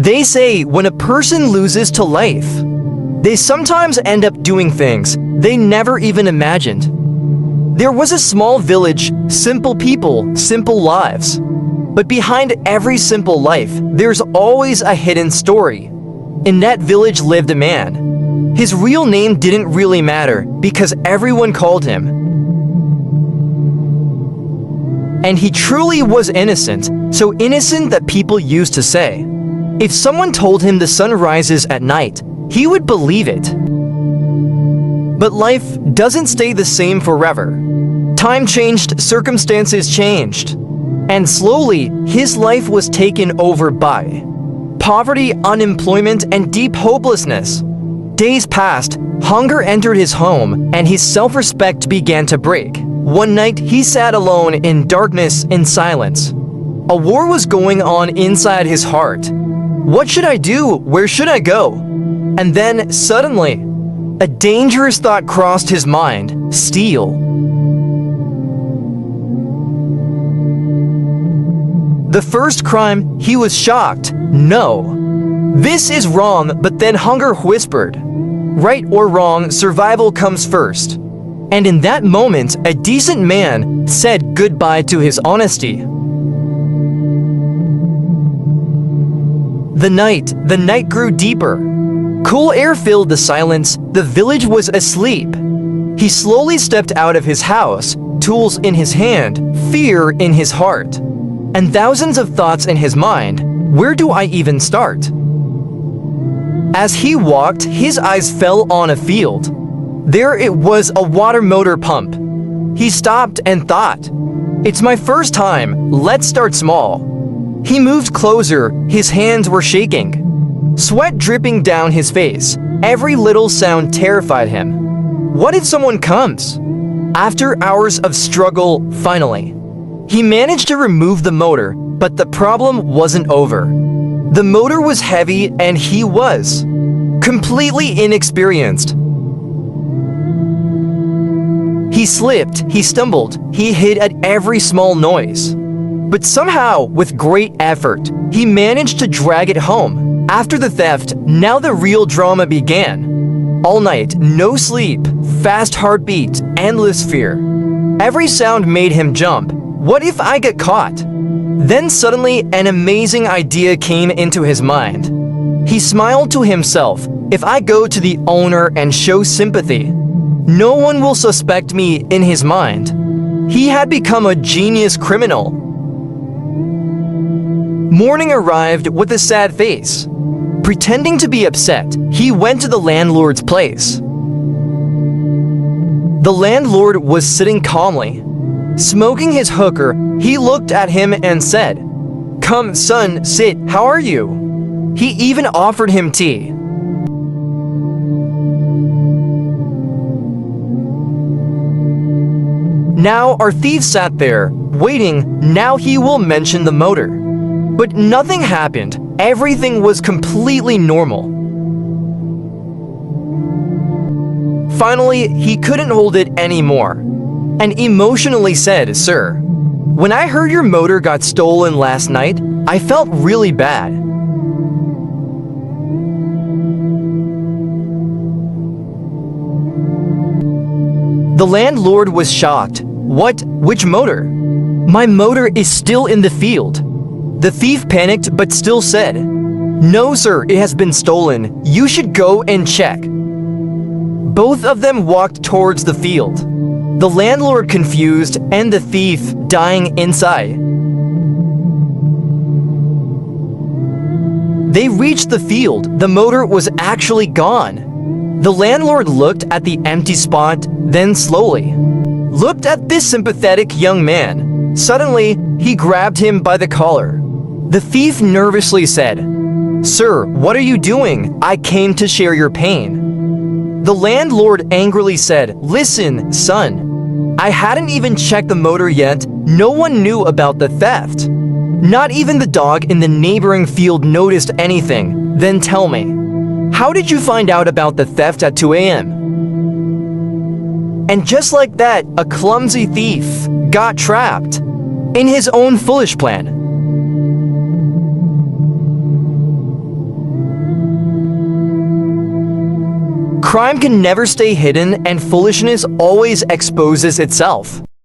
They say when a person loses to life, they sometimes end up doing things they never even imagined. There was a small village, simple people, simple lives. But behind every simple life, there's always a hidden story. In that village lived a man. His real name didn't really matter because everyone called him. And he truly was innocent, so innocent that people used to say. If someone told him the sun rises at night, he would believe it. But life doesn't stay the same forever. Time changed, circumstances changed. And slowly, his life was taken over by poverty, unemployment, and deep hopelessness. Days passed, hunger entered his home, and his self-respect began to break. One night, he sat alone in darkness, in silence. A war was going on inside his heart. What should I do? Where should I go? And then, suddenly, a dangerous thought crossed his mind: steal. The first crime, he was shocked. No. This is wrong, but then hunger whispered. Right or wrong, survival comes first. And in that moment, a decent man said goodbye to his honesty. The night grew deeper. Cool air filled the silence. The village was asleep. He slowly stepped out of his house, tools in his hand, fear in his heart, and thousands of thoughts in his mind. Where do I even start? As he walked, his eyes fell on a field. There it was, a water motor pump. He stopped and thought, it's my first time, let's start small. He moved closer, his hands were shaking. Sweat dripping down his face, every little sound terrified him. What if someone comes? After hours of struggle, finally, he managed to remove the motor, but the problem wasn't over. The motor was heavy and he was completely inexperienced. He slipped, he stumbled, he hid at every small noise. But somehow, with great effort, he managed to drag it home. After the theft, now the real drama began. All night, no sleep, fast heartbeat, endless fear. Every sound made him jump. What if I get caught? Then suddenly, an amazing idea came into his mind. He smiled to himself. If I go to the owner and show sympathy, no one will suspect me. In his mind, he had become a genius criminal. Morning arrived with a sad face. Pretending to be upset, he went to the landlord's place. The landlord was sitting calmly. Smoking his hookah, he looked at him and said, "Come, son, sit. How are you?" He even offered him tea. Now our thief sat there, waiting. Now he will mention the motor. But nothing happened. Everything was completely normal. Finally, he couldn't hold it anymore, and emotionally said, "Sir, when I heard your motor got stolen last night, I felt really bad." The landlord was shocked. "What? Which motor?" "My motor is still in the field." The thief panicked but still said, "No, sir, it has been stolen. You should go and check." Both of them walked towards the field. The landlord confused and the thief dying inside. They reached the field. The motor was actually gone. The landlord looked at the empty spot, then slowly looked at this sympathetic young man. Suddenly, he grabbed him by the collar. The thief nervously said, "Sir, what are you doing? I came to share your pain." The landlord angrily said, "Listen, son, I hadn't even checked the motor yet. No one knew about the theft. Not even the dog in the neighboring field noticed anything. Then tell me, how did you find out about the theft at 2 a.m.? And just like that, a clumsy thief got trapped in his own foolish plan. Crime can never stay hidden and foolishness always exposes itself.